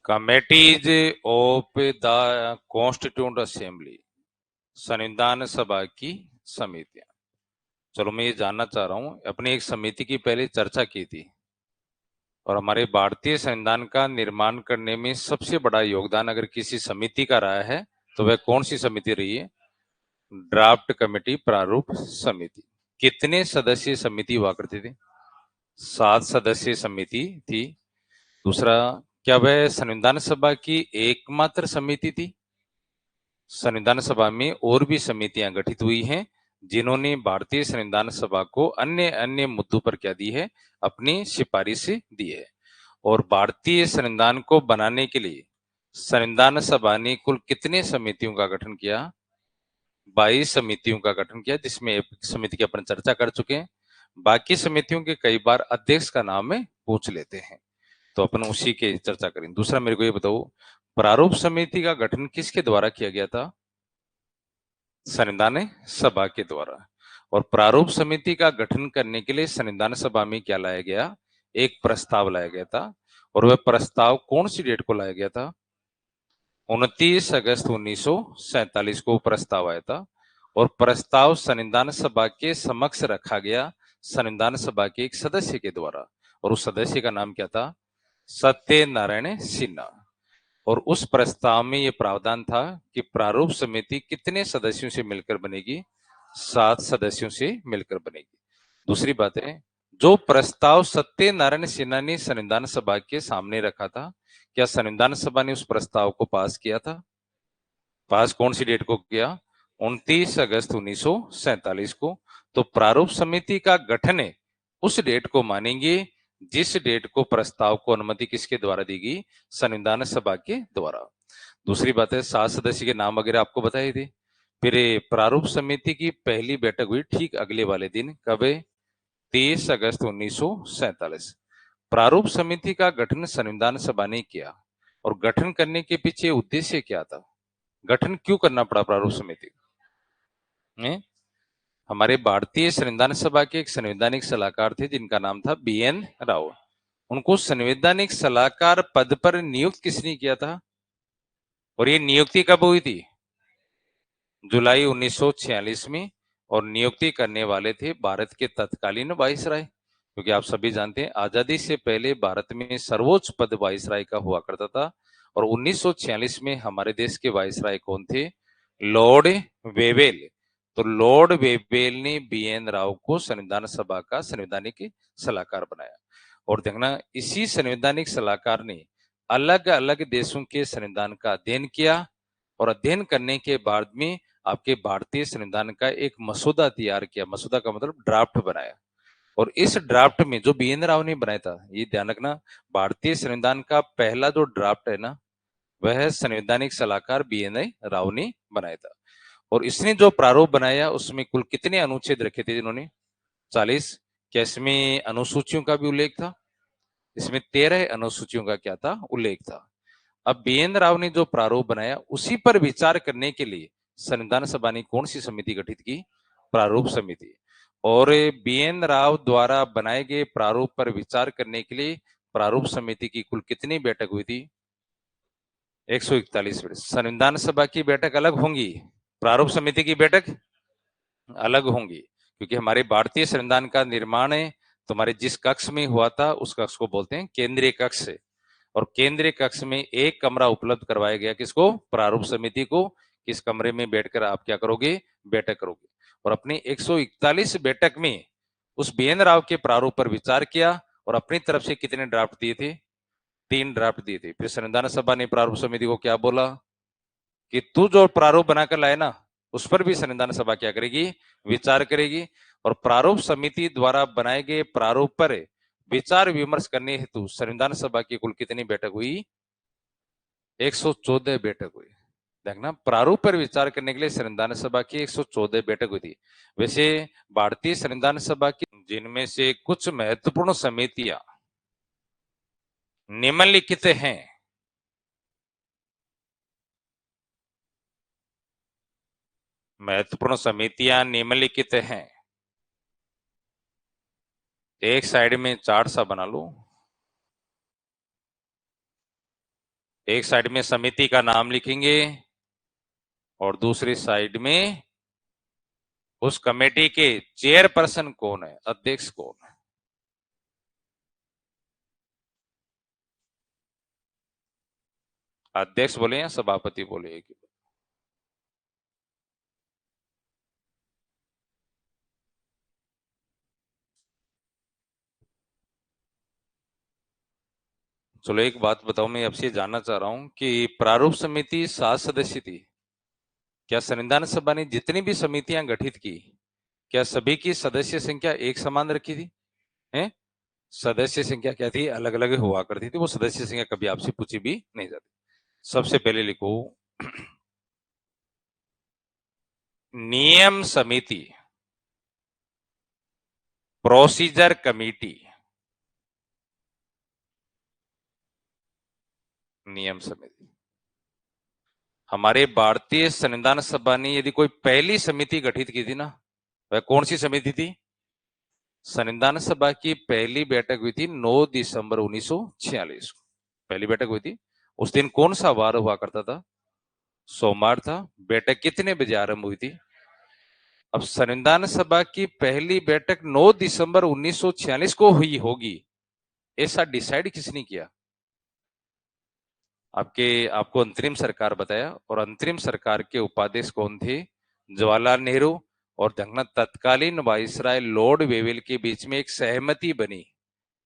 Committees of the constituent assembly, संविधान सभा की समितियां। चलो मैं ये जानना चाह रहा हूं, अपनी एक समिति की पहले चर्चा की थी और हमारे भारतीय संविधान का निर्माण करने में सबसे बड़ा योगदान अगर किसी समिति का रहा है तो वह कौन सी समिति रही है? ड्राफ्ट कमेटी, प्रारूप समिति। कितने सदस्यीय समिति हुआ करती थी? 7 सदस्यीय समिति थी। दूसरा, क्या वह संविधान सभा की एकमात्र समिति थी? संविधान सभा में और भी समितियां गठित हुई हैं जिन्होंने भारतीय संविधान सभा को अन्य अन्य मुद्दों पर क्या दी है? अपनी सिफारिश दी है। और भारतीय संविधान को बनाने के लिए संविधान सभा ने कुल कितने समितियों का गठन किया? 22 समितियों का गठन किया, जिसमें एक समिति की अपन चर्चा कर चुके हैं। बाकी समितियों के कई बार अध्यक्ष का नाम में पूछ लेते हैं, तो अपन उसी के चर्चा करेंगे। दूसरा, मेरे को ये बताओ, प्रारूप समिति का गठन किसके द्वारा किया गया था? संविधान सभा के द्वारा। और प्रारूप समिति का गठन करने के लिए संविधान सभा में क्या लाया गया? एक प्रस्ताव लाया गया था। और वह प्रस्ताव कौन सी डेट को लाया गया था? 29 अगस्त 1947 को प्रस्ताव आया था। और प्रस्ताव संविधान सभा के समक्ष रखा गया संविधान सभा के एक सदस्य के द्वारा, और उस सदस्य का नाम क्या था? सत्यनारायण सिन्हा। और उस प्रस्ताव में यह प्रावधान था कि प्रारूप समिति कितने सदस्यों से मिलकर बनेगी? 7 सदस्यों से मिलकर बनेगी। दूसरी बात है, जो प्रस्ताव सत्यनारायण सिन्हा ने संविधान सभा के सामने रखा था, क्या संविधान सभा ने उस प्रस्ताव को पास किया था? पास कौन सी डेट को किया? 29 अगस्त 1947 को। तो प्रारूप समिति का गठन है उस डेट को मानेंगे जिस डेट को प्रस्ताव को अनुमति किसके द्वारा दी गई? संविधान सभा के द्वारा। दूसरी बात है, 7 सदस्य के नाम वगैरह आपको बताए थे। फिर प्रारूप समिति की पहली बैठक हुई ठीक अगले वाले दिन, कब है? 23 अगस्त 1947। प्रारूप समिति का गठन संविधान सभा ने किया, और गठन करने के पीछे उद्देश्य क्या था? गठन क्यों करना पड़ा प्रारूप समिति में? हमारे भारतीय संविधान सभा के एक संवैधानिक सलाहकार थे जिनका नाम था BN राव। उनको संवैधानिक सलाहकार पद पर नियुक्त किसने किया था? और ये नियुक्ति कब हुई थी? जुलाई 1946 में। और नियुक्ति करने वाले थे भारत के तत्कालीन वाइसराय, क्योंकि आप सभी जानते हैं आजादी से पहले भारत में सर्वोच्च पद वाइसराय का हुआ करता था। और 1946 में हमारे देश के वाइसराय कौन थे? Lord Wavell. तो लॉर्ड वेवेल ने BN राव को संविधान सभा का संवैधानिक सलाहकार बनाया। और देखना, इसी संवैधानिक सलाहकार ने अलग अलग देशों के संविधान का अध्ययन किया, और अध्ययन करने के बाद में आपके भारतीय संविधान का एक मसौदा तैयार किया। मसौदा का मतलब ड्राफ्ट बनाया। और इस ड्राफ्ट में जो BN राव ने बनाया था, ये ध्यान रखना, भारतीय संविधान का पहला जो ड्राफ्ट है ना, वह संवैधानिक सलाहकार BN राव ने बनाया था। और इसने जो प्रारूप बनाया उसमें कुल कितने अनुच्छेद रखे थे जिन्होंने? 40। क्या इसमें अनुसूचियों का भी उल्लेख था? इसमें 13 अनुसूचियों का क्या था? उल्लेख था। अब BN राव ने जो प्रारूप बनाया उसी पर विचार करने के लिए संविधान सभा ने कौन सी समिति गठित की? प्रारूप समिति। और BN राव द्वारा बनाए गए प्रारूप पर विचार करने के लिए प्रारूप समिति की कुल कितनी बैठक हुई थी? 141 बैठक। संविधान सभा की बैठक अलग होंगी, प्रारूप समिति की बैठक अलग होंगी, क्योंकि हमारे भारतीय संविधान का निर्माण है तुम्हारे जिस कक्ष में हुआ था उस कक्ष को बोलते हैं केंद्रीय कक्ष। और केंद्रीय कक्ष में एक कमरा उपलब्ध करवाया गया, किसको? प्रारूप समिति को। किस कमरे में बैठकर आप क्या करोगे? बैठक करोगे। और अपनी 141 बैठक में उस BN राव के प्रारूप पर विचार किया, और अपनी तरफ से कितने ड्राफ्ट दिए थे? 3 ड्राफ्ट दिए थे। फिर संविधान सभा ने प्रारूप समिति को क्या बोला कि तू जो प्रारूप बनाकर लाए ना, उस पर भी संविधान सभा क्या करेगी? विचार करेगी। और प्रारूप समिति द्वारा बनाए गए प्रारूप पर विचार विमर्श करने हेतु संविधान सभा की कुल कितनी बैठक हुई? 114 बैठक हुई। देखना, प्रारूप पर विचार करने के लिए संविधान सभा की 114 बैठक हुई थी। वैसे भारतीय संविधान सभा की जिनमें से कुछ महत्वपूर्ण समितियां निम्नलिखित हैं। महत्वपूर्ण समितियां निम्नलिखित हैं। एक साइड में चार्ट सा बना लो। एक साइड में समिति का नाम लिखेंगे और दूसरी साइड में उस कमेटी के चेयरपर्सन कौन है, अध्यक्ष कौन है। अध्यक्ष बोले या सभापति बोले, एक ही। चलो एक बात बताओ, मैं आपसे जानना चाह रहा हूं कि प्रारूप समिति 7 सदस्य थी, क्या संविधान सभा ने जितनी भी समितियां गठित की, क्या सभी की सदस्य संख्या एक समान रखी थी? हैं? सदस्य संख्या क्या थी, अलग अलग हुआ करती थी, वो सदस्य संख्या कभी आपसे पूछी भी नहीं जाती। सबसे पहले लिखो नियम समिति, प्रोसीजर कमेटी, नियम समिति। हमारे भारतीय संविधान सभा ने यदि कोई पहली समिति गठित की थी ना, वह कौन सी समिति थी? संविधान सभा की पहली बैठक हुई थी 9 दिसंबर 1946 को, पहली बैठक हुई थी। उस दिन कौन सा वार हुआ करता था? सोमवार था। बैठक कितने बजे आरंभ हुई थी? अब संविधान सभा की पहली बैठक 9 दिसंबर 1946 को हुई होगी, ऐसा डिसाइड किसने किया? आपको अंतरिम सरकार बताया, और अंतरिम सरकार के उपाध्यक्ष कौन थे? जवाहरलाल नेहरू। और तत्कालीन वायसराय लॉर्ड वेवेल के बीच में एक सहमति बनी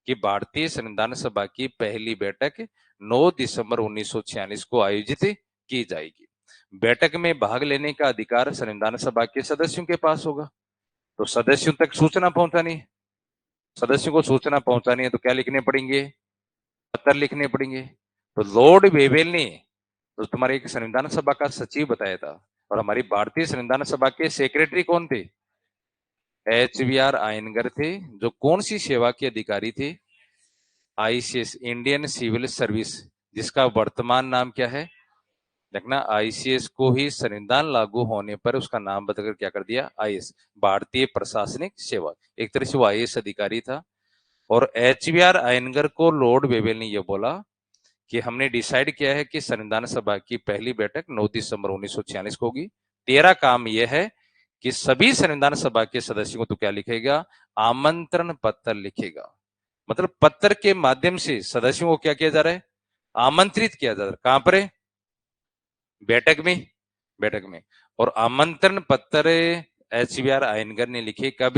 कि भारतीय संविधान सभा की पहली बैठक 9 दिसंबर 1946 को आयोजित की जाएगी। बैठक में भाग लेने का अधिकार संविधान सभा के सदस्यों के पास होगा। तो सदस्यों तक सूचना पहुंचानी, सदस्यों को सूचना पहुंचानी है तो क्या लिखने पड़ेंगे? पत्र लिखने पड़ेंगे। तो लॉर्ड वेवेल ने तो तुम्हारे एक संविधान सभा का सचिव बताया था, और हमारी भारतीय संविधान सभा के सेक्रेटरी कौन थे? HVR आयनगर थे, जो कौन सी सेवा के अधिकारी थे? ICS, इंडियन सिविल सर्विस, जिसका वर्तमान नाम क्या है? देखना, ICS को ही संविधान लागू होने पर उसका नाम बदलकर क्या कर दिया? IS, भारतीय प्रशासनिक सेवा। एक तरह से वो IS अधिकारी था। और HVR आयनगर को लॉर्ड वेवेल ने यह बोला कि हमने डिसाइड किया है कि संविधान सभा की पहली बैठक 9 दिसंबर 1946 को होगी। तेरा काम यह है कि सभी संविधान सभा के सदस्यों को तो क्या लिखेगा? आमंत्रण पत्र लिखेगा। मतलब पत्र के माध्यम से सदस्यों को क्या किया जा रहा है? आमंत्रित किया जा रहा है। कहां पर? बैठक में, बैठक में। और आमंत्रण पत्र HVR आयनगर ने लिखे कब?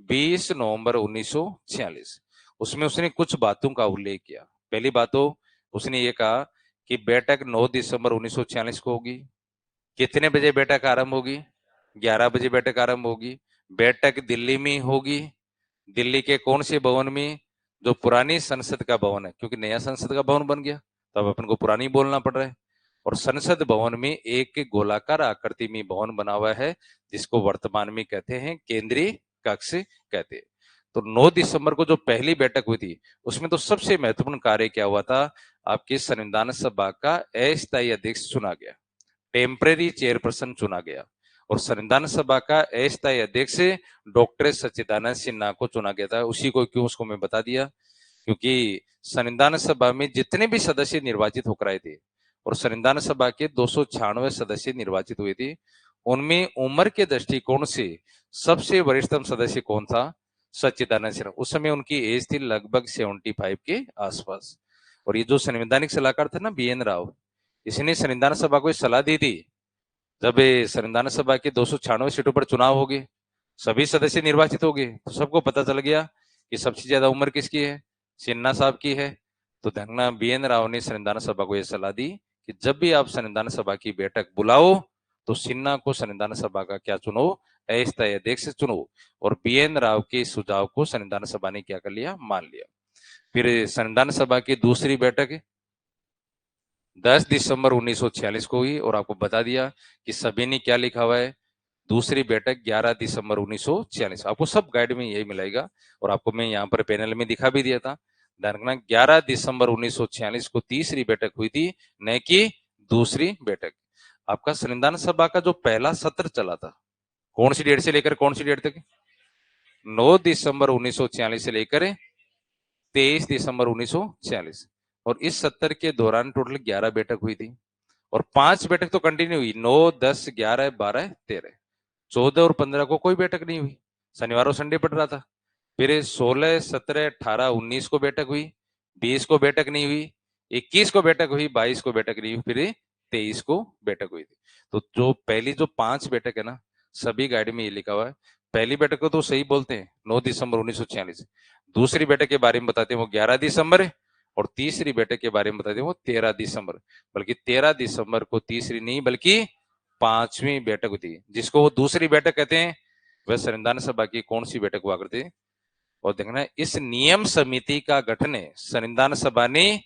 20 नवंबर 1946। उसमें उसने कुछ बातों का उल्लेख किया। पहली बात तो उसने ये कहा कि बैठक 9 दिसंबर 1946 को होगी। कितने बजे बैठक आरंभ होगी? 11 बजे बैठक आरंभ होगी। बैठक दिल्ली में होगी। दिल्ली के कौन से भवन में? जो पुरानी संसद का भवन है, क्योंकि नया संसद का भवन बन गया तो अब अपन को पुरानी बोलना पड़ रहा है। और संसद भवन में एक गोलाकार आकृति में भवन बना हुआ है, जिसको वर्तमान में कहते हैं केंद्रीय कक्ष कहते हैं। तो 9 दिसंबर को जो पहली बैठक हुई थी, उसमें तो सबसे महत्वपूर्ण कार्य क्या हुआ था? आपके संविधान सभा का अस्थायी अध्यक्ष चुना गया, टेम्परेरी चेयरपर्सन चुना गया। और संविधान सभा का अस्थायी अध्यक्ष डॉक्टर सच्चिदानंद सिन्हा को चुना गया था। उसी को क्यों, उसको मैं बता दिया, क्योंकि संविधान सभा में जितने भी सदस्य निर्वाचित होकर आए थे, और संविधान सभा के 296 सदस्य निर्वाचित हुए थे, उनमें उम्र के दृष्टिकोण से सबसे वरिष्ठतम सदस्य कौन था? सच्चिदानंद सिन्हा। उस समय उनकी एज थी लगभग 75 के आसपास। और ये जो संवैधानिक सलाहकार थे ना, BN राव, इसने संविधान सभा को सलाह दी थी, जब संविधान सभा के 296 सीटों पर चुनाव हो गए, सभी सदस्य निर्वाचित हो गए, तो सबको पता चल गया कि सबसे ज्यादा उम्र किसकी है? सिन्हा साहब की है। तो धन्ना BN राव ने संविधान सभा को यह सलाह दी कि जब भी आप संविधान सभा की बैठक बुलाओ तो सिन्हा को संविधान सभा का क्या चुनो? अस्थायी अध्यक्ष चुनो। और BN राव के सुझाव को संविधान सभा ने क्या कर लिया? मान लिया। फिर संविधान सभा की दूसरी बैठक 10 दिसंबर 1946 को हुई, और आपको बता दिया कि सभी ने क्या लिखा हुआ है? दूसरी बैठक 11 दिसंबर 1946। आपको सब गाइड में यही मिलेगा, और आपको मैं यहाँ पर पैनल में दिखा भी दिया था। 11 दिसंबर 1946 को तीसरी बैठक हुई थी, न कि दूसरी बैठक। आपका संविधान सभा का जो पहला सत्र चला था, कौन सी डेट से लेकर कौन सी डेट तक? 9 दिसंबर 1946 से लेकर 23 दिसंबर 1946। और इस 70 के दौरान टोटल 11 बैठक हुई थी, और 5 बैठक तो कंटिन्यू हुई, 9, 10, 11, 12, 13। 14 और 15 को कोई बैठक नहीं हुई, शनिवार और संडे पड़ रहा था। फिर 16, 17, 18, 19 को बैठक हुई, 20 को बैठक नहीं हुई, 21 को बैठक हुई, 22 को बैठक नहीं हुई, फिर 23 को बैठक हुई थी। तो जो पहली जो 5 बैठक है ना, सभी गाइड में ये लिखा हुआ है। पहली बैठक को तो सही बोलते हैं 9 दिसंबर 1946। दूसरी बैठक के बारे में बताते हैं वो 11 दिसंबर है, और तीसरी बैठक के बारे में बताते हैं वो 13 दिसंबर। बल्कि 13 दिसंबर को तीसरी नहीं बल्कि 5वीं बैठक होती है, जिसको वो दूसरी बैठक कहते हैं। वह संविधान सभा की कौन सी बैठक हुआ करती है? और देखना, इस नियम समिति का गठन संविधान सभा ने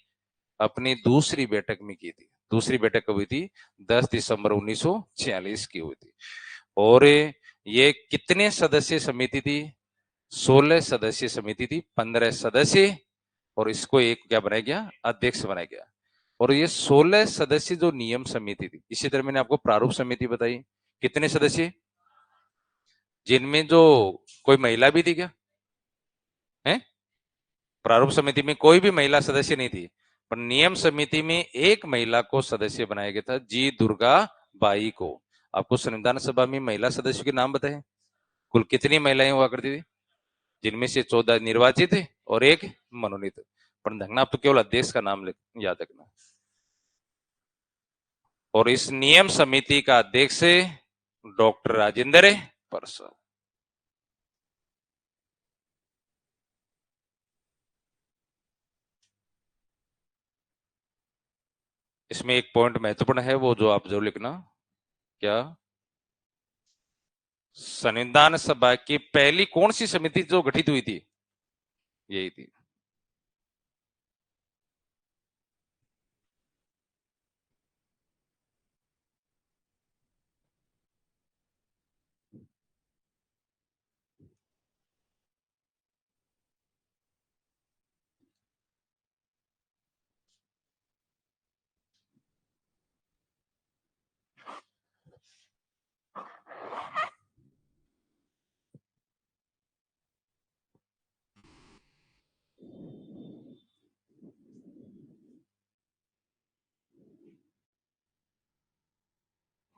अपनी दूसरी बैठक में की थी। दूसरी बैठक हुई थी 10 दिसंबर 1946 की हुई थी। और ये कितने सदस्य समिति थी? 16 सदस्य समिति थी, 15 सदस्य, और इसको एक क्या बनाया गया? अध्यक्ष बनाया गया। और ये 16 सदस्य जो नियम समिति थी, इसी तरह मैंने आपको प्रारूप समिति बताई, कितने सदस्य? जिनमें जो कोई महिला भी थी क्या? है? प्रारूप समिति में कोई भी महिला सदस्य नहीं थी, पर नियम समिति में एक महिला को सदस्य बनाया गया था, जी दुर्गा बाई को। आपको संविधान सभा में महिला सदस्यों के नाम बताए, कुल कितनी महिलाएं हुआ करती थी? जिनमें से 14 निर्वाचित और एक मनोनीत। पर देखना, आप तो केवल अध्यक्ष का नाम याद रखना। और इस नियम समिति का अध्यक्ष डॉक्टर राजेंद्र प्रसाद। इसमें एक पॉइंट महत्वपूर्ण है, वो जो आप जरूर लिखना। क्या? संविधान सभा की पहली कौन सी समिति जो गठित हुई थी? यही थी।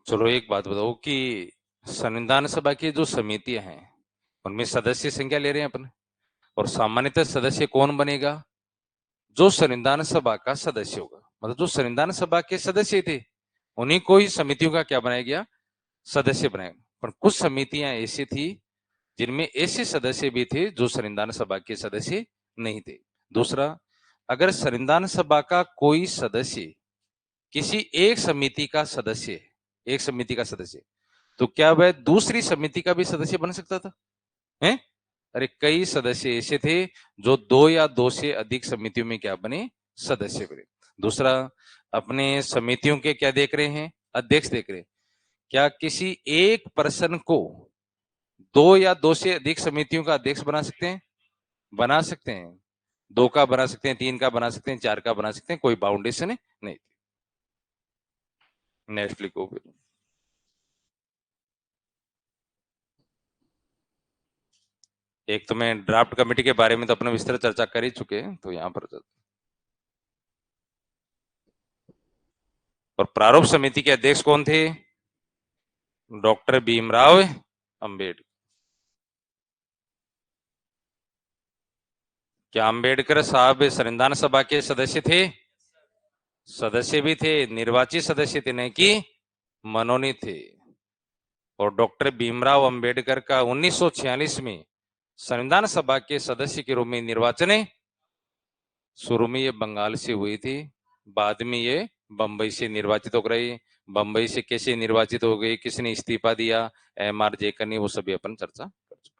चलो एक बात बताओ कि संविधान सभा की जो समितियां हैं, उनमें सदस्य संख्या ले रहे हैं अपन, और सामान्यतः सदस्य कौन बनेगा? जो संविधान सभा का सदस्य होगा, मतलब जो संविधान सभा के सदस्य थे, उन्हीं को ही समितियों का क्या बनाया गया? सदस्य बनाया। पर कुछ समितियां ऐसी थी जिनमें ऐसे सदस्य भी थे जो संविधान सभा के सदस्य नहीं थे। दूसरा, अगर संविधान सभा का कोई सदस्य किसी एक समिति का सदस्य है, एक समिति का सदस्य, तो क्या वह दूसरी समिति का भी सदस्य बन सकता था? है? अरे कई सदस्य ऐसे थे जो 2 या 2 से अधिक समितियों में क्या बने? सदस्य बने। दूसरा, अपने समितियों के क्या देख रहे हैं? अध्यक्ष देख रहे हैं। क्या किसी एक पर्सन को 2 या 2 से अधिक समितियों का अध्यक्ष बना सकते हैं? बना सकते हैं। 2 का बना सकते हैं, 3 का बना सकते हैं, 4 का बना सकते हैं, कोई बाउंडेशन नहीं। नेक्स्ट लिखो फिर। एक तो मैं ड्राफ्ट कमेटी के बारे में तो अपने विस्तृत चर्चा कर ही चुके हैं, तो यहाँ पर और प्रारूप समिति के अध्यक्ष कौन थे? डॉक्टर भीमराव अंबेडकर। क्या अंबेडकर साहब संविधान सभा के सदस्य थे? सदस्य भी थे, निर्वाचित सदस्य थे, नहीं कि मनोनीत थे। और डॉक्टर भीमराव अंबेडकर का 1946 में संविधान सभा के सदस्य के रूप में निर्वाचन है। शुरू में ये बंगाल से हुई थी, बाद में ये बंबई से निर्वाचित हो गई। बंबई से कैसे निर्वाचित हो गई, किसने इस्तीफा दिया, MR जेकर ने, वो सभी अपन चर्चा कर चुके।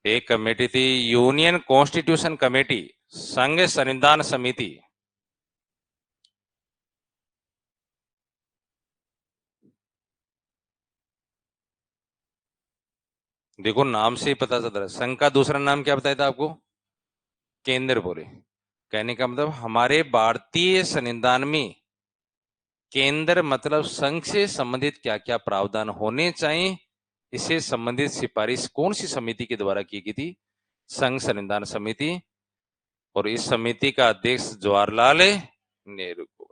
एक कमेटी थी यूनियन कॉन्स्टिट्यूशन कमेटी, संघ संविधान समिति। देखो नाम से ही पता चल रहा है, संघ का दूसरा नाम क्या बताया था आपको? केंद्र बोले। कहने का मतलब हमारे भारतीय संविधान में केंद्र मतलब संघ से संबंधित क्या क्या प्रावधान होने चाहिए, इसे संबंधित सिफारिश कौन सी समिति के द्वारा की गई थी? संघ संविधान समिति। और इस समिति का अध्यक्ष जवाहरलाल नेहरू को।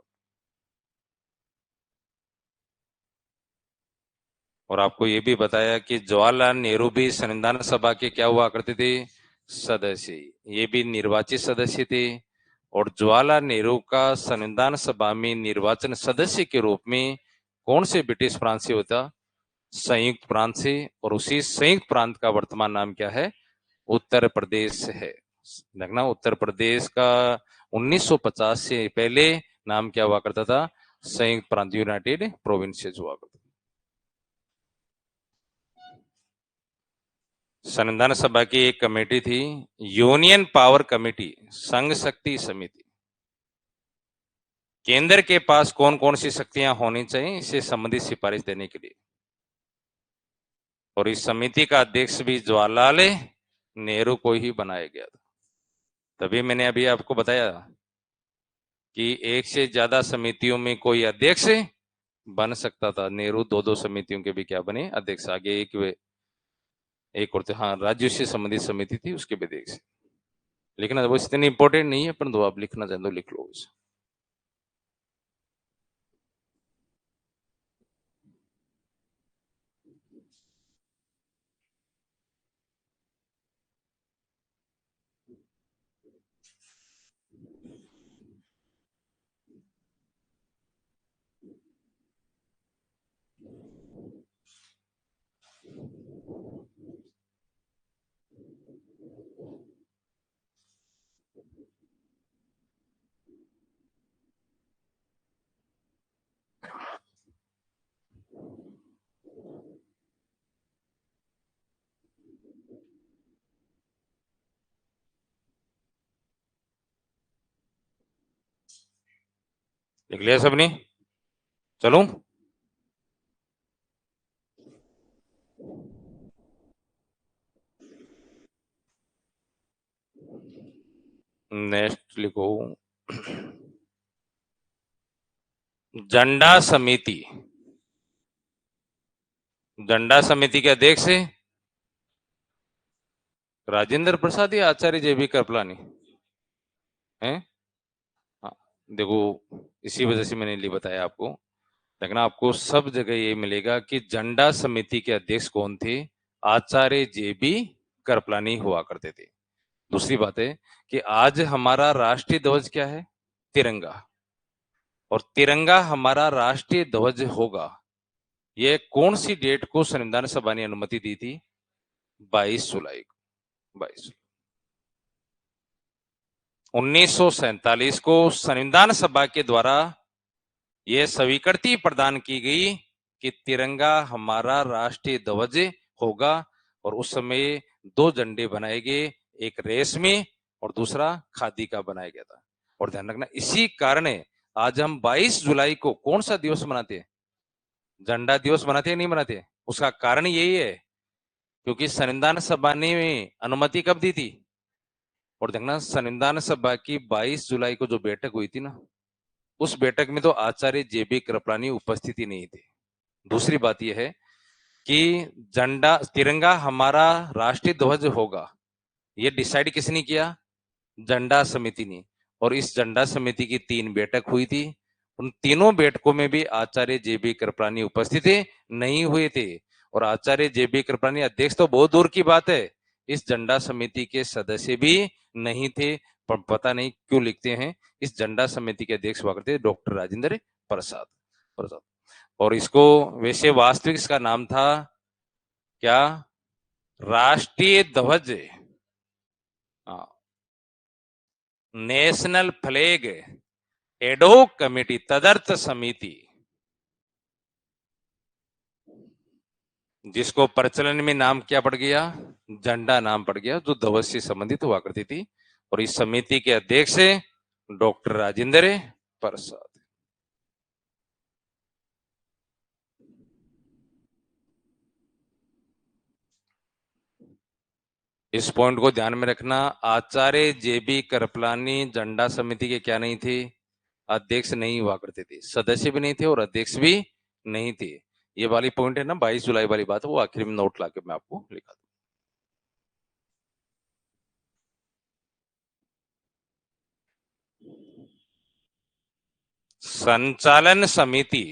और आपको यह भी बताया कि जवाहरलाल नेहरू भी संविधान सभा के क्या हुआ करते थे? सदस्य। ये भी निर्वाचित सदस्य थे। और जवाहरलाल नेहरू का संविधान सभा में निर्वाचन सदस्य के रूप में कौन से ब्रिटिश प्रांत से होता? संयुक्त प्रांत से। और उसी संयुक्त प्रांत का वर्तमान नाम क्या है? उत्तर प्रदेश है। देखना, उत्तर प्रदेश का 1950 से पहले नाम क्या हुआ करता था? संयुक्त प्रांत, यूनाइटेड प्रोविंसेस हुआ करता। संविधान सभा की एक कमेटी थी, यूनियन पावर कमेटी, संघ शक्ति समिति। केंद्र के पास कौन कौन सी शक्तियां होनी चाहिए इसे संबंधित सिफारिश देने के लिए। और इस समिति का अध्यक्ष भी जवाहरलाल नेहरू को ही बनाया गया था। तभी मैंने अभी आपको बताया कि एक से ज्यादा समितियों में कोई अध्यक्ष बन सकता था। नेहरू दो दो समितियों के भी क्या बने? अध्यक्ष। आगे एक और हाँ, राज्य से संबंधित समिति थी, उसके भी अध्यक्ष। लिखना वो इतनी इंपॉर्टेंट नहीं है, परंतु आप लिखना चाहें तो लिख लो उसे। लिख लिया सबने? चलो नेक्स्ट लिखो। झंडा समिति। झंडा समिति के अध्यक्ष राजेंद्र प्रसाद या आचार्य जेबी कृपलानी हैं? हाँ, देखो, इसी वजह से मैंने लिए बताया आपको। लेकिन आपको सब जगह ये मिलेगा कि झंडा समिति के अध्यक्ष कौन थे? आचार्य जेबी कृपलानी हुआ करते थे। दूसरी बात है कि आज हमारा राष्ट्रीय ध्वज क्या है? तिरंगा। और तिरंगा हमारा राष्ट्रीय ध्वज होगा, ये कौन सी डेट को संविधान सभा ने अनुमति दी थी? 22 जुलाई को। 1947 को संविधान सभा के द्वारा यह स्वीकृति प्रदान की गई कि तिरंगा हमारा राष्ट्रीय ध्वज होगा। और उस समय दो झंडे बनाए गए, एक रेशमी और दूसरा खादी का बनाया गया था। और ध्यान रखना, इसी कारण आज हम 22 जुलाई को कौन सा दिवस मनाते हैं? झंडा दिवस मनाते हैं, नहीं मनाते? उसका कारण यही है क्योंकि संविधान सभा ने अनुमति कब दी थी? और देखना, संविधान सभा की 22 जुलाई को जो बैठक हुई थी ना, उस बैठक में तो आचार्य जेबी कृपलानी उपस्थिति नहीं थे। दूसरी बात यह है कि झंडा तिरंगा हमारा राष्ट्रीय ध्वज होगा, यह डिसाइड किसने किया? झंडा समिति ने। और इस झंडा समिति की 3 बैठक हुई थी। उन तीनों बैठकों में भी आचार्य जेबी कृपलानी उपस्थित नहीं हुए थे। और आचार्य जेबी कृपलानी अध्यक्ष तो बहुत दूर की बात है, इस झंडा समिति के सदस्य भी नहीं थे। पर पता नहीं क्यों लिखते हैं इस झंडा समिति के अध्यक्ष हुआ करते डॉक्टर राजेंद्र प्रसाद। और इसको वैसे वास्तविक इसका नाम था क्या? राष्ट्रीय ध्वज, नेशनल फ्लैग एडोक कमेटी, तदर्थ समिति, जिसको प्रचलन में नाम क्या पड़ गया? झंडा नाम पड़ गया, जो ध्वज से संबंधित हुआ करती थी। और इस समिति के अध्यक्ष डॉक्टर राजेंद्र प्रसाद। इस पॉइंट को ध्यान में रखना, आचार्य जेबी कृपलानी झंडा समिति के क्या नहीं थे? अध्यक्ष नहीं हुआ करते थे, सदस्य भी नहीं थे और अध्यक्ष भी नहीं थे। ये वाली पॉइंट है ना, 22 जुलाई वाली बात, वो आखिर में नोट लाके मैं आपको लिखा दूं। संचालन समिति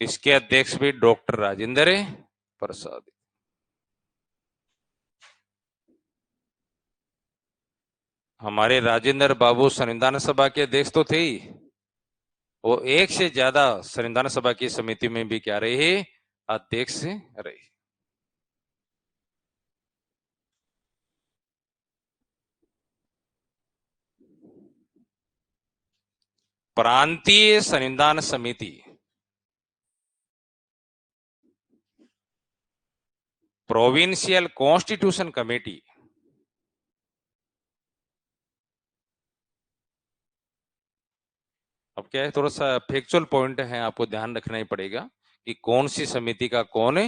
इसके अध्यक्ष भी डॉक्टर राजेंद्र प्रसाद। हमारे राजेंद्र बाबू संविधान सभा के अध्यक्ष तो थे ही, वो एक से ज्यादा संविधान सभा की समिति में भी क्या रहे, अध्यक्ष रहे। प्रांतीय संविधान समिति, प्रोविंशियल कॉन्स्टिट्यूशन कमेटी, अब क्या है, थोड़ा सा फैक्चुअल पॉइंट है, आपको ध्यान रखना ही पड़ेगा कि कौन सी समिति का कौन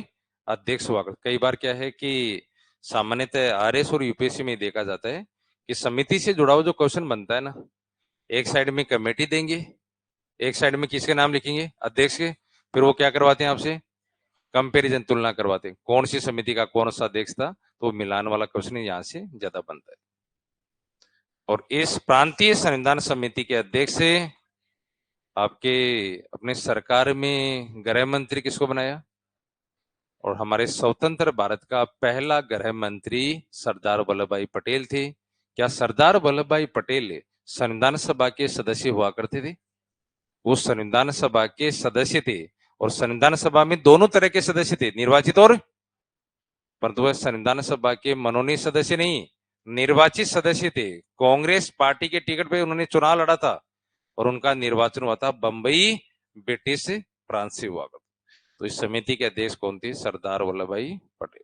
अध्यक्ष हुआ। कई बार क्या है कि सामान्यतः आरएस और यूपीएससी में देखा जाता है कि समिति से जुड़ा हुआ जो क्वेश्चन बनता है ना, एक साइड में कमेटी देंगे, एक साइड में किसके नाम लिखेंगे, अध्यक्ष के, फिर वो क्या करवाते हैं आपसे, कंपैरिजन, तुलना करवाते हैं, कौन सी समिति का कौन सा अध्यक्ष था, तो मिलान वाला क्वेश्चन यहाँ से ज्यादा बनता है। और इस प्रांतीय संविधान समिति के अध्यक्ष से आपके अपने सरकार में गृह मंत्री किसको बनाया, और हमारे स्वतंत्र भारत का पहला गृह मंत्री सरदार वल्लभ भाई पटेल थे। क्या सरदार वल्लभ भाई पटेल संविधान सभा के सदस्य हुआ करते थे? वो संविधान सभा के सदस्य थे, और संविधान सभा में दोनों तरह के सदस्य थे, निर्वाचित और, परंतु वह संविधान सभा के मनोनीत सदस्य नहीं, निर्वाचित सदस्य थे। कांग्रेस पार्टी के टिकट पे उन्होंने चुनाव लड़ा था, और उनका निर्वाचन हुआ था बंबई ब्रिटिश प्रांत से हुआ करता। तो इस समिति के अध्यक्ष कौन थे, सरदार वल्लभ भाई पटेल।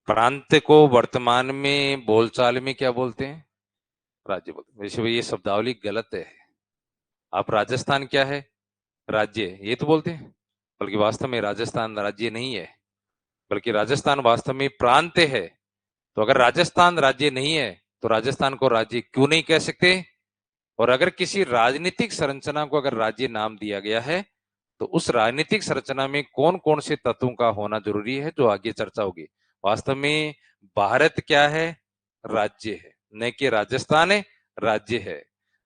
प्रांत को वर्तमान में बोलचाल में क्या बोलते हैं, राज्य बोलते हैं। वैसे ये शब्दावली गलत है। आप राजस्थान क्या है, राज्य, ये तो बोलते हैं, बल्कि वास्तव में राजस्थान राज्य नहीं है, बल्कि राजस्थान वास्तव में प्रांत है। तो अगर राजस्थान राज्य नहीं है तो राजस्थान को राज्य क्यों नहीं कह सकते? और अगर किसी राजनीतिक संरचना को अगर राज्य नाम दिया गया है, तो उस राजनीतिक संरचना में कौन कौन से तत्वों का होना जरूरी है, जो आगे चर्चा होगी। वास्तव में भारत क्या है, राज्य है, न कि राजस्थान है, राज्य है।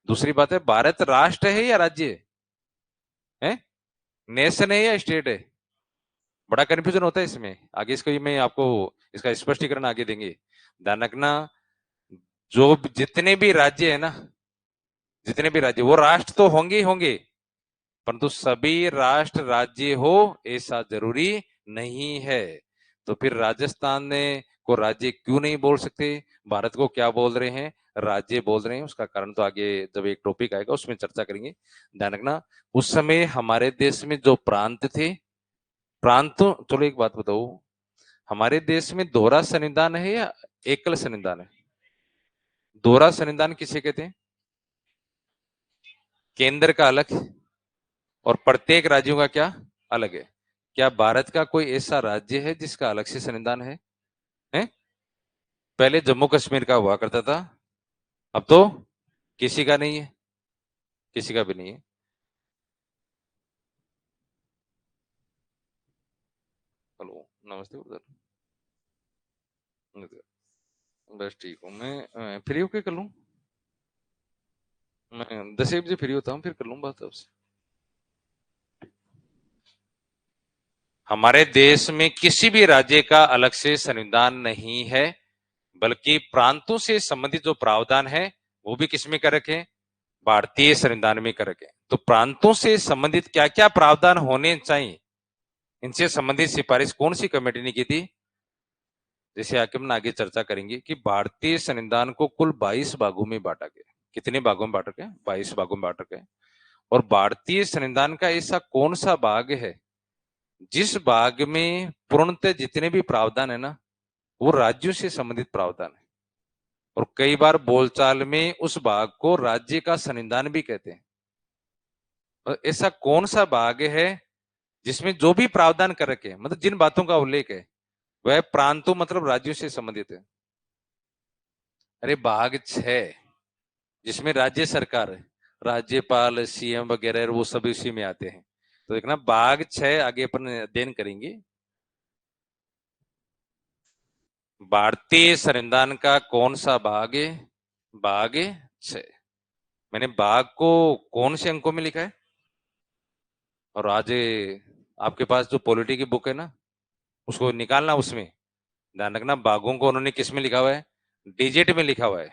दूसरी बात है, भारत राष्ट्र है या राज्य है, नेशन है या स्टेट है? बड़ा कंफ्यूजन होता है इसमें। आगे इसको मैं आपको इसका स्पष्टीकरण आगे देंगे। ध्यान रखना, जो जितने भी राज्य है ना, जितने भी राज्य, वो राष्ट्र तो होंगे ही होंगे, परंतु सभी राष्ट्र राज्य हो ऐसा जरूरी नहीं है। तो फिर राजस्थान ने को राज्य क्यों नहीं बोल सकते, भारत को क्या बोल रहे हैं, राज्य बोल रहे हैं? उसका कारण तो आगे जब एक टॉपिक आएगा उसमें चर्चा करेंगे। ध्यान रखना, उस समय हमारे देश में जो प्रांत थे, प्रांतों, चलो एक बात बताओ, हमारे देश में दोहरा संविधान है या एकल संविधान है? दोहरा संविधान किसे कहते हैं? केंद्र का अलग और प्रत्येक राज्यों का क्या अलग है। क्या भारत का कोई ऐसा राज्य है जिसका अलग से संविधान है? पहले जम्मू कश्मीर का हुआ करता था, अब तो किसी का नहीं है, किसी का भी नहीं है। हेलो, नमस्ते उधर, बस ठीक हूँ मैं फ्री होके कर लूँ, मैं 10 बजे फ्री होता हूँ, फिर कर लूँ बात आपसे। हमारे देश में किसी भी राज्य का अलग से संविधान नहीं है, बल्कि प्रांतों से संबंधित जो प्रावधान है वो भी किसमें कर रखे, भारतीय संविधान में कर रखे। तो प्रांतों से संबंधित क्या क्या प्रावधान होने चाहिए, इनसे संबंधित सिफारिश कौन सी कमेटी ने की थी? जैसे आके हम आगे चर्चा करेंगे कि भारतीय संविधान को कुल 22 भागों में बांटा गया। कितने भागों में बांटा गया? 22 भागों में बांटा गया। और भारतीय संविधान का ऐसा कौन सा भाग है जिस भाग में पूर्णतः जितने भी प्रावधान है ना, वो राज्यों से संबंधित प्रावधान है? और कई बार बोलचाल में उस भाग को राज्य का संविधान भी कहते हैं। और ऐसा कौन सा भाग है जिसमें जो भी प्रावधान कर रखे हैं, मतलब जिन बातों का उल्लेख है, वह प्रांतों मतलब राज्यों से संबंधित है? अरे भाग 6, जिसमें राज्य सरकार, राज्यपाल, सीएम वगैरह वो सब इसी में आते हैं। तो देखना भाग 6 आगे अपन अध्ययन करेंगे। भारतीय संविधान का कौन सा भाग है? भाग 6। मैंने भाग को कौन से अंकों में लिखा है? और आज आपके पास जो पॉलिटी की बुक है ना, उसको निकालना, उसमें ध्यान रखना भागों को उन्होंने किस में लिखा हुआ है? डिजिट में लिखा हुआ है।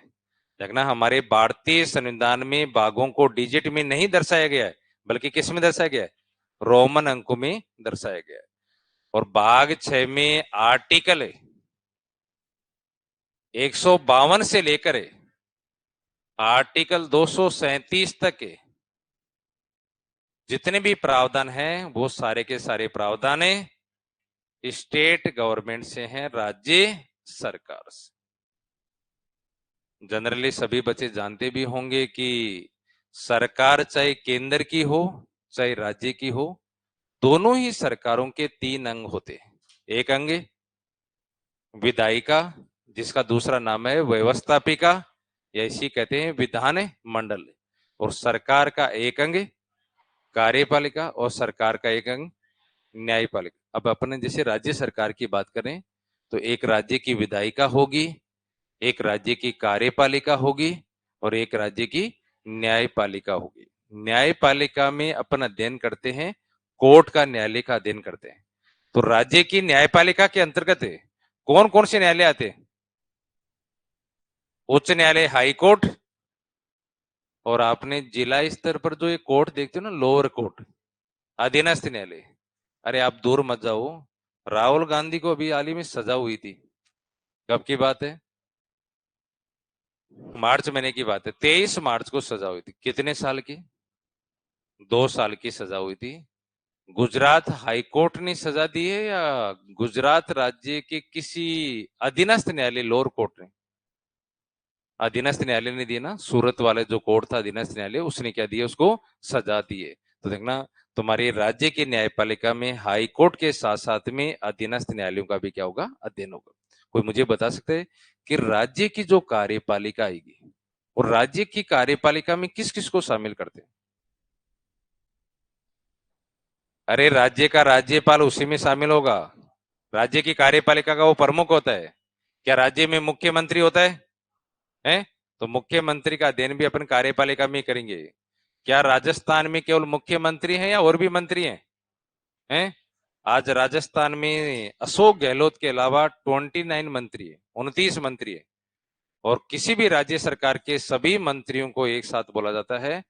देखना हमारे भारतीय संविधान में भागों को डिजिट में नहीं दर्शाया गया है, बल्कि किस में दर्शाया गया है? रोमन अंकों में दर्शाया गया है। और भाग 6 में आर्टिकल 152 से लेकर आर्टिकल 237 तक के जितने भी प्रावधान हैं, वो सारे के सारे प्रावधान स्टेट गवर्नमेंट से हैं, राज्य सरकार से। जनरली सभी बच्चे जानते भी होंगे कि सरकार चाहे केंद्र की हो चाहे राज्य की हो, दोनों ही सरकारों के 3 अंग होते हैं। एक अंग विधायिका, जिसका दूसरा नाम है व्यवस्थापिका, या इसी कहते हैं विधान मंडल। और सरकार का एक अंग कार्यपालिका और सरकार का एक अंग न्यायपालिका। अब अपने जैसे राज्य सरकार की बात करें तो एक राज्य की विधायिका होगी, एक राज्य की कार्यपालिका होगी और एक राज्य की न्यायपालिका होगी। न्यायपालिका में अपन अध्ययन करते हैं, कोर्ट का न्यायालय का अध्ययन करते हैं। तो राज्य की न्यायपालिका के अंतर्गत कौन कौन से न्यायालय आते हैं? उच्च न्यायालय, हाई कोर्ट, और आपने जिला स्तर पर जो ये कोर्ट देखते हो ना, लोअर कोर्ट, अधीनस्थ न्यायालय। अरे आप दूर मत जाओ, राहुल गांधी को अभी हाल ही में सजा हुई थी। कब की बात है? मार्च महीने की बात है, 23 मार्च को सजा हुई थी। कितने साल की? 2 साल की सजा हुई थी। गुजरात हाई कोर्ट ने सजा दी है या गुजरात राज्य के किसी अधीनस्थ न्यायालय, लोअर कोर्ट ने? अधीनस्थ न्यायालय ने दी ना, सूरत वाले जो कोर्ट था अधीनस्थ न्यायालय, उसने क्या दिया? उसको सजा दी है। तो देखना तुम्हारी राज्य की न्यायपालिका में हाई कोर्ट के साथ साथ में अधीनस्थ न्यायालयों का भी क्या होगा? अध्ययन होगा। कोई मुझे बता सकते हैं कि राज्य की जो कार्यपालिका आएगी, और राज्य की कार्यपालिका में किस किस को शामिल करते हैं? अरे राज्य का राज्यपाल उसी में शामिल होगा। राज्य की कार्यपालिका का वो प्रमुख होता है। क्या राज्य में मुख्यमंत्री होता है? तो मुख्यमंत्री का अध्ययन भी अपन कार्यपालिका में करेंगे। क्या राजस्थान में केवल मुख्यमंत्री हैं या और भी मंत्री हैं? आज राजस्थान में अशोक गहलोत के अलावा 29 मंत्री है, 29 मंत्री है। और किसी भी राज्य सरकार के सभी मंत्रियों को एक साथ बोला जाता है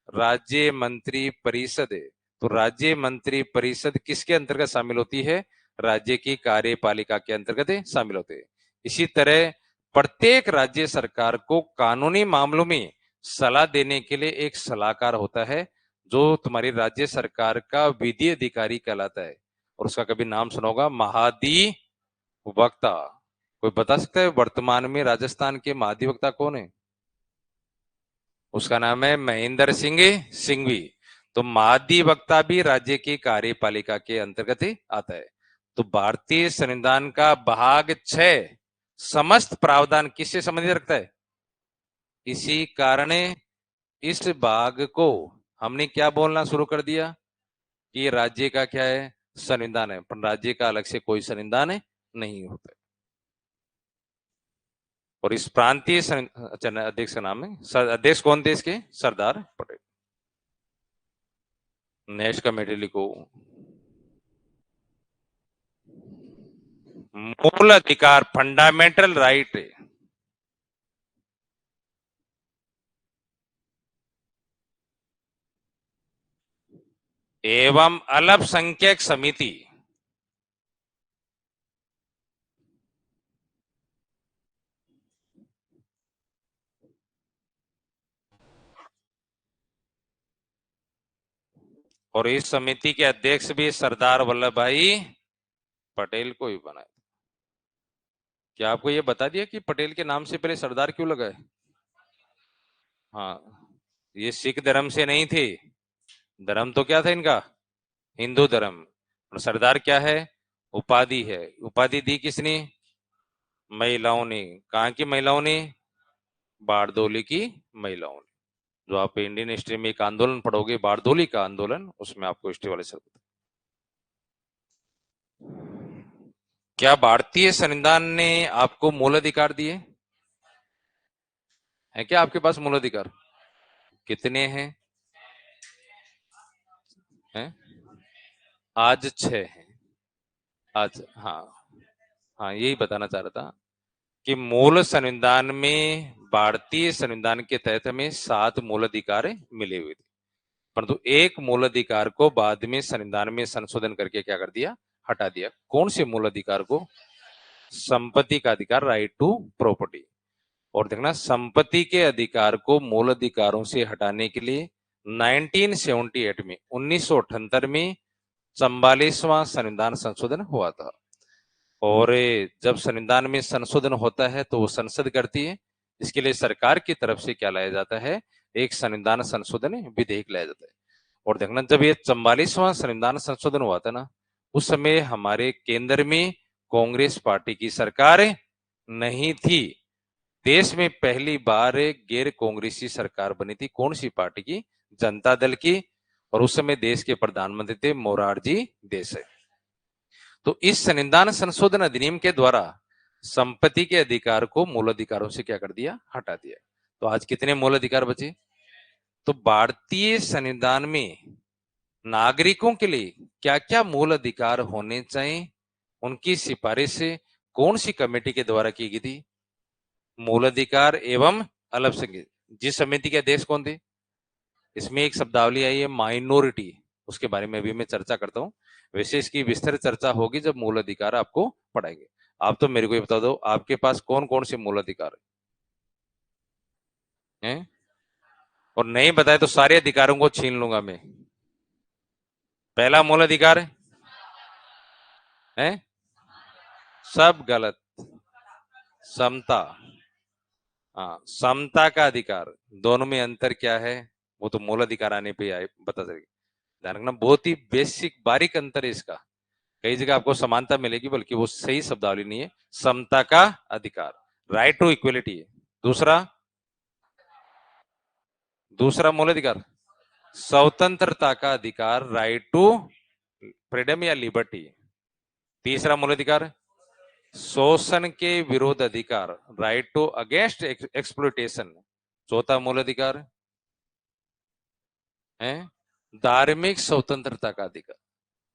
राज्य मंत्री परिषद। तो राज्य मंत्री परिषद किसके अंतर्गत शामिल होती है? राज्य की कार्यपालिका के अंतर्गत शामिल होते हैं। इसी तरह प्रत्येक राज्य सरकार को कानूनी मामलों में सलाह देने के लिए एक सलाहकार होता है, जो तुम्हारी राज्य सरकार का विधि अधिकारी कहलाता है। और उसका कभी नाम सुना होगा, महाधिवक्ता। कोई बता सकता है वर्तमान में राजस्थान के महाधिवक्ता कौन है? उसका नाम है महेंद्र सिंह सिंघवी। तो महाधिवक्ता भी राज्य की कार्यपालिका के अंतर्गत ही आता है। तो भारतीय संविधान का भाग 6 समस्त प्रावधान किससे संबंधित रखता है? इसी कारण इस भाग को हमने क्या बोलना शुरू कर दिया कि राज्य का क्या है? संविधान है। पर राज्य का अलग से कोई संविधान नहीं होता है। और इस प्रांतीय अध्यक्ष का नाम है, अध्यक्ष कौन थे इसके? सरदार पटेल। नेक्स्ट कमेटी लिखो, मूल अधिकार, फंडामेंटल राइट एवं अल्पसंख्यक समिति। और इस समिति के अध्यक्ष भी सरदार वल्लभ भाई पटेल को ही बनाए। क्या आपको ये बता दिया कि पटेल के नाम से पहले सरदार क्यों लगा है? हाँ, ये सिख धर्म से नहीं थे। धर्म तो क्या था इनका? हिंदू धर्म। और सरदार क्या है? उपाधि है। उपाधि दी किसने? महिलाओं ने। कहाँ की महिलाओं ने? बारदोली की महिलाओं ने। जो आप इंडियन हिस्ट्री में एक आंदोलन पढ़ोगे, बारदोली का आंदोलन, उसमें आपको हिस्ट्री वाले शब्द। क्या भारतीय संविधान ने आपको मूल अधिकार दिए? है क्या आपके पास मूल अधिकार? कितने हैं? हैं? आज 6 हैं। आज, हाँ। हाँ, यही बताना चाह रहा था कि मूल संविधान में, भारतीय संविधान के तहत हमें 7 मूल अधिकार मिले हुए थे, परंतु एक मूल अधिकार को बाद में संविधान में संशोधन करके क्या कर दिया? हटा दिया। कौन से मूल अधिकार को? संपत्ति का अधिकार, राइट टू प्रॉपर्टी। और देखना, संपत्ति के अधिकार को मूल अधिकारों से हटाने के लिए 1978 में, 1978 में 44वां संविधान संशोधन हुआ था। और जब संविधान में संशोधन होता है तो वो संसद करती है। इसके लिए सरकार की तरफ से क्या लाया जाता है? एक संविधान संशोधन विधेयक लाया जाता है। और देखना, जब ये 44वां संविधान संशोधन हुआ था ना, उस समय हमारे केंद्र में कांग्रेस पार्टी की सरकार नहीं थी। देश में पहली बार गैर कांग्रेसी सरकार बनी थी। कौन सी पार्टी की? जनता दल की। और उस समय देश के प्रधानमंत्री थे मोरारजी देसाई। तो इस संविधान संशोधन अधिनियम के द्वारा संपत्ति के अधिकार को मूल अधिकारों से क्या कर दिया? हटा दिया। तो आज कितने मूल अधिकार बचे? तो भारतीय संविधान में नागरिकों के लिए क्या क्या मूल अधिकार होने चाहिए, उनकी सिफारिश कौन सी कमेटी के द्वारा की गई थी? मूल अधिकार एवं अल्पसंख्यक। जिस समिति के अध्यक्ष कौन थे? इसमें एक शब्दावली आई है, माइनॉरिटी। उसके बारे में भी मैं चर्चा करता हूँ। वैसे इसकी विस्तृत चर्चा होगी जब मूल अधिकार आपको पढ़ाएंगे। आप तो मेरे को ये बता दो, आपके पास कौन कौन से मूल अधिकार हैं? और नहीं बताए तो सारे अधिकारों को छीन लूंगा मैं। पहला मूल अधिकार है, सब गलत। समता। हाँ, समता का अधिकार। दोनों में अंतर क्या है? वो तो मूल अधिकार आने पे आए बता सकेगा। ध्यान रखना, बहुत ही बेसिक बारीक अंतर है इसका। कई जगह आपको समानता मिलेगी, बल्कि वो सही शब्दावली नहीं है। समता का अधिकार, राइट टू इक्वलिटी है। दूसरा, दूसरा मूल अधिकार स्वतंत्रता का अधिकार, राइट टू फ्रीडम या लिबर्टी। तीसरा मूल अधिकार शोषण के विरोध अधिकार, राइट टू अगेंस्ट एक्सप्लॉइटेशन। चौथा मूल अधिकार है धार्मिक स्वतंत्रता का अधिकार,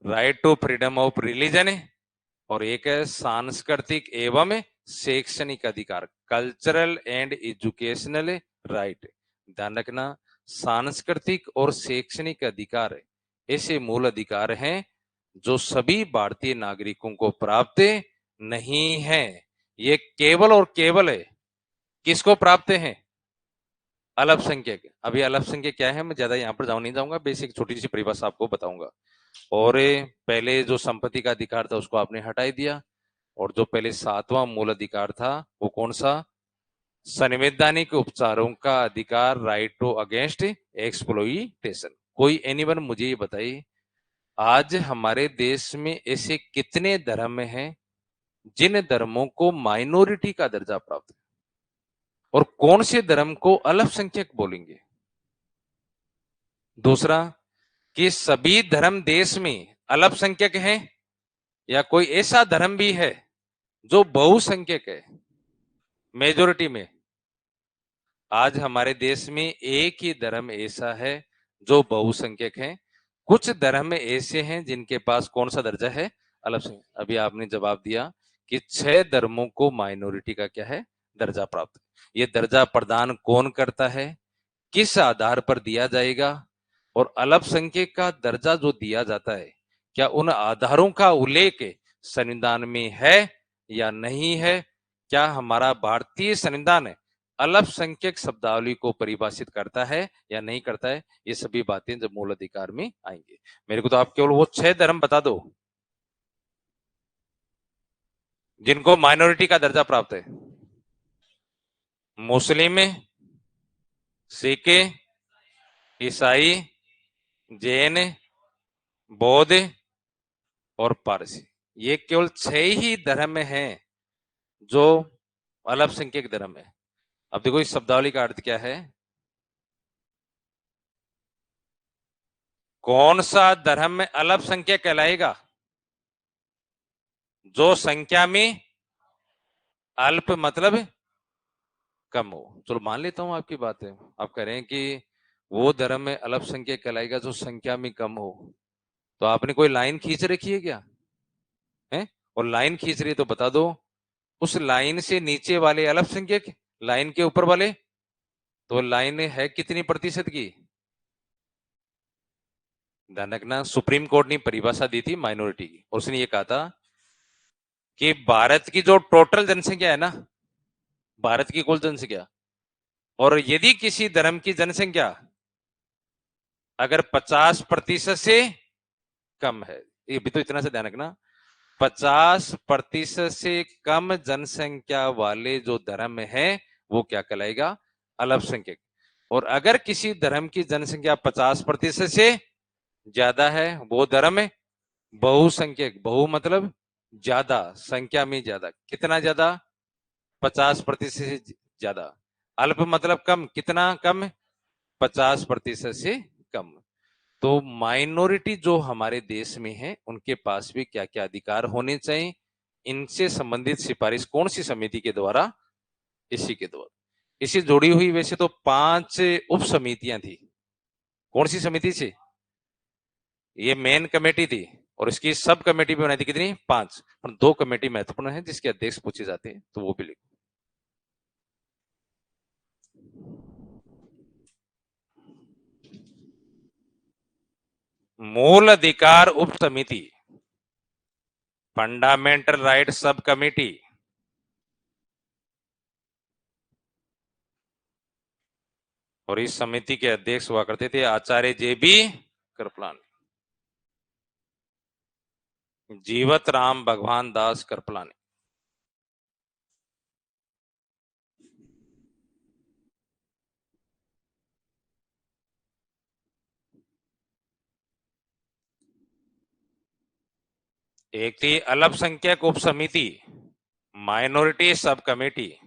right to freedom of religion है। और एक है सांस्कृतिक एवं शैक्षणिक अधिकार, कल्चरल एंड एजुकेशनल राइट। ध्यान रखना, सांस्कृतिक और शैक्षणिक अधिकार ऐसे मूल अधिकार हैं जो सभी भारतीय नागरिकों को प्राप्त नहीं है। ये केवल और केवल है किसको प्राप्त है? अल्पसंख्यक। अभी अल्पसंख्यक क्या है, मैं ज्यादा यहाँ पर नहीं जाऊंगा, बेसिक छोटी सी परिभाषा आपको बताऊंगा। और पहले जो संपत्ति का अधिकार था उसको आपने हटा दिया। और जो पहले 7वां मूल अधिकार था वो कौन सा? संवैधानिक उपचारों का अधिकार, राइट टू अगेंस्ट एक्सप्लॉइटेशन। कोई एनीवन मुझे ये बताइए, आज हमारे देश में ऐसे कितने धर्म हैं जिन धर्मों को माइनॉरिटी का दर्जा प्राप्त है? और कौन से धर्म को अल्पसंख्यक बोलेंगे? दूसरा, कि सभी धर्म देश में अल्पसंख्यक हैं या कोई ऐसा धर्म भी है जो बहुसंख्यक है, मेजोरिटी में? आज हमारे देश में एक ही धर्म ऐसा है जो बहुसंख्यक है। कुछ धर्म ऐसे हैं जिनके पास कौन सा दर्जा है? अल्पसंख्यक। अभी आपने जवाब दिया कि 6 धर्मों को माइनॉरिटी का क्या है? दर्जा प्राप्त। ये दर्जा प्रदान कौन करता है? किस आधार पर दिया जाएगा? और अल्पसंख्यक का दर्जा जो दिया जाता है, क्या उन आधारों का उल्लेख संविधान में है या नहीं है? क्या हमारा भारतीय संविधान अल्पसंख्यक शब्दावली को परिभाषित करता है या नहीं करता है? ये सभी बातें जब मूल अधिकार में आएंगे। मेरे को तो आप केवल वो 6 धर्म बता दो। जिनको माइनॉरिटी का दर्जा प्राप्त है? मुस्लिम, सिख, ईसाई, जैन, बौद्ध और पारसी। ये केवल 6 ही धर्म हैं जो अल्पसंख्यक धर्म है। अब देखो इस शब्दावली का अर्थ क्या है। कौन सा धर्म में अल्पसंख्यक कहलाएगा? जो संख्या में अल्प मतलब कम हो। चलो मान लेता हूं आपकी बात है। आप कह रहे हैं कि वो धर्म में अल्पसंख्यक कहलाएगा जो संख्या में कम हो। तो आपने कोई लाइन खींच रखी है क्या? है? और लाइन खींच रही है तो बता दो, उस लाइन से नीचे वाले अल्पसंख्यक, लाइन के ऊपर वाले। तो लाइन है कितनी प्रतिशत की? ध्यान रखना, सुप्रीम कोर्ट ने परिभाषा दी थी माइनॉरिटी की, और उसने ये कहा था कि भारत की जो टोटल जनसंख्या है ना, भारत की कुल जनसंख्या, और यदि किसी धर्म की जनसंख्या अगर 50% से कम है, ये भी तो इतना से ध्यान रखना, 50% से कम जनसंख्या वाले जो धर्म है वो क्या कहलाएगा? अल्पसंख्यक। और अगर किसी धर्म की जनसंख्या 50% से ज्यादा है, वो धर्म बहुसंख्यक। बहु मतलब ज्यादा, संख्या में ज्यादा। कितना ज्यादा? 50% से ज्यादा। अल्प मतलब कम, कितना कम? 50% से कम। तो माइनॉरिटी जो हमारे देश में है उनके पास भी क्या क्या अधिकार होने चाहिए, इनसे संबंधित सिफारिश कौन सी समिति के द्वारा? इसी के द्वारा। इसी जुड़ी हुई वैसे तो 5 उप समितियां थी। कौन सी समिति थी? ये मेन कमेटी थी, और इसकी सब कमेटी भी बनाई थी कितनी? 5। और 2 कमेटी महत्वपूर्ण है जिसके अध्यक्ष पूछे जाते हैं, तो वो भी लिखो। मूल अधिकार उप समिति, फंडामेंटल राइट सब कमेटी, और इस समिति के अध्यक्ष हुआ करते थे आचार्य JB कृपलानी, जीवत राम भगवान दास कृपलानी। एक थी अल्पसंख्यक उप समिति, माइनॉरिटी सब कमेटी।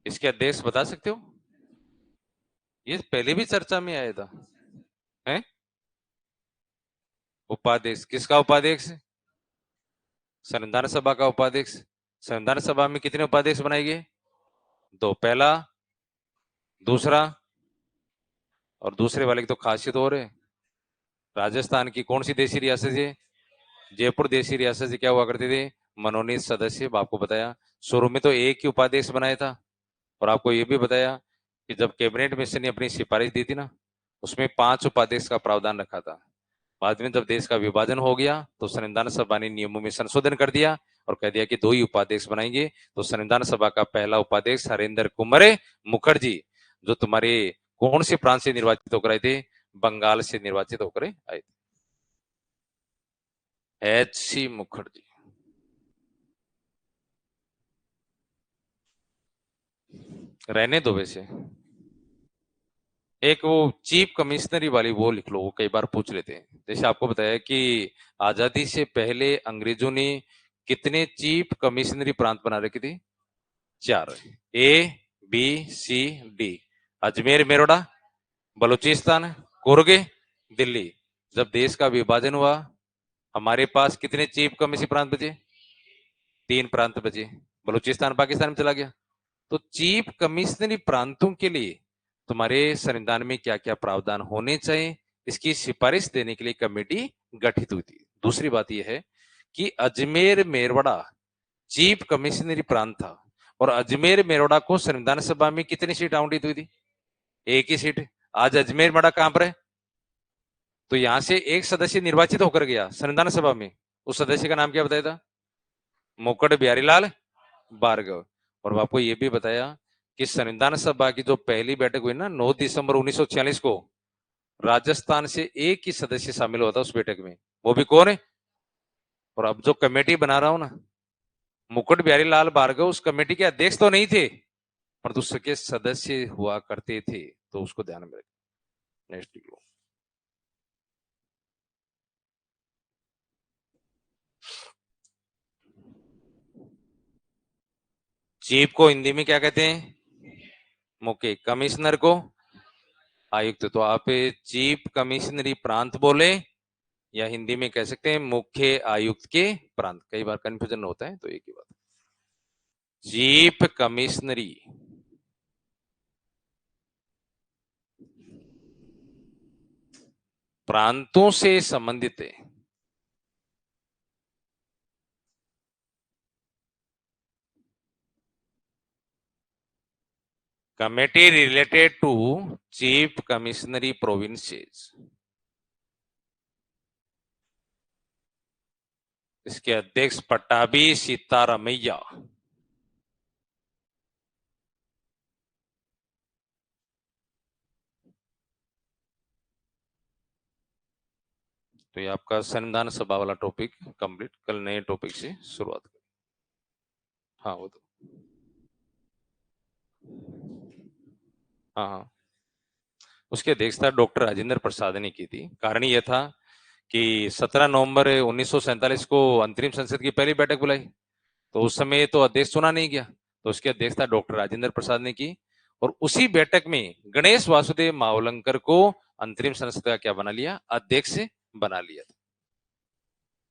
इसके अध्यक्ष बता सकते हो? ये पहले भी चर्चा में आया था। है? उपाध्यक्ष किसका? उपाध्यक्ष संविधान सभा का उपाध्यक्ष। संविधान सभा में कितने उपाध्यक्ष बनाए गए? 2। पहला, दूसरा, और दूसरे वाले की तो खासियत और है। राजस्थान की कौन सी देशी रियासत है? जयपुर देशी रियासत से क्या हुआ करते थे? मनोनीत सदस्य। आपको बताया शुरू में तो एक ही उपाध्यक्ष बनाया था, और आपको ये भी बताया कि जब कैबिनेट मिशन ने अपनी सिफारिश दी थी ना, उसमें 5 उपाध्यक्ष का प्रावधान रखा था। बाद में जब देश का विभाजन हो गया तो संविधान सभा ने नियमों में संशोधन कर दिया और कह दिया कि 2 ही उपाध्यक्ष बनाएंगे। तो संविधान सभा का पहला उपाध्यक्ष हरेंद्र कुमार मुखर्जी, जो तुम्हारे कौन से प्रांत से निर्वाचित होकर आए थे? बंगाल से निर्वाचित होकर आए थे। HC मुखर्जी। रहने दो वैसे, एक वो चीफ कमिश्नरी वाली वो लिख लो, वो कई बार पूछ लेते हैं। जैसे आपको बताया कि आजादी से पहले अंग्रेजों ने कितने चीफ कमिश्नरी प्रांत बना रखे थे? 4। ABCD। अजमेर, मेरठ, बलूचिस्तान, कुर्ग, दिल्ली। जब देश का विभाजन हुआ हमारे पास कितने चीफ कमिश्नरी प्रांत बचे? 3 प्रांत बचे। बलूचिस्तान पाकिस्तान में चला गया। तो चीफ कमिश्नरी प्रांतों के लिए तुम्हारे संविधान में क्या क्या प्रावधान होने चाहिए, इसकी सिफारिश देने के लिए कमेटी गठित हुई थी। दूसरी बात यह है कि अजमेर मेरवड़ा चीफ कमिश्नरी प्रांत था, और अजमेर मेरवड़ा को संविधान सभा में कितनी सीट आवंटित हुई थी? 1 ही सीट। आज अजमेर मेरवड़ा कहां पर है? तो यहां से एक सदस्य निर्वाचित होकर गया संविधान सभा में। उस सदस्य का नाम क्या बताया था? मुकुट बिहारी लाल भार्गव। और आपको यह भी बताया कि संविधान सभा की जो पहली बैठक हुई ना 9 दिसंबर 1946 को, राजस्थान से एक ही सदस्य शामिल हुआ था उस बैठक में। वो भी कौन है? और अब जो कमेटी बना रहा हूं ना, मुकुट बिहारी लाल भार्गव उस कमेटी के अध्यक्ष तो नहीं थे, पर उसके सदस्य हुआ करते थे, तो उसको ध्यान में रखें। नेक्स्ट लिखो। चीफ को हिंदी में क्या कहते हैं? मुख्य। कमिश्नर को आयुक्त। तो आप चीफ कमिश्नरी प्रांत बोले, या हिंदी में कह सकते हैं मुख्य आयुक्त के प्रांत। कई बार कंफ्यूजन होता है, तो एक ही बात। चीफ कमिश्नरी प्रांतों से संबंधित है। Committee related to chief commissionery provinces. इसके अध्यक्ष पट्टाभी सीतारामैया। तो ये आपका संविधान सभा वाला टॉपिक कंप्लीट। कल नए टॉपिक से शुरुआत करें। हाँ वो तो, हाँ हाँ, उसकी अध्यक्षता डॉक्टर राजेंद्र प्रसाद ने की थी। कारण यह था कि 17 नवंबर 1947 को अंतरिम संसद की पहली बैठक बुलाई, तो उस समय तो अध्यक्ष चुना नहीं गया, तो उसकी अध्यक्षता डॉक्टर राजेंद्र प्रसाद ने की। और उसी बैठक में गणेश वासुदेव मावलंकर को अंतरिम संसद का क्या बना लिया? अध्यक्ष बना लिया था।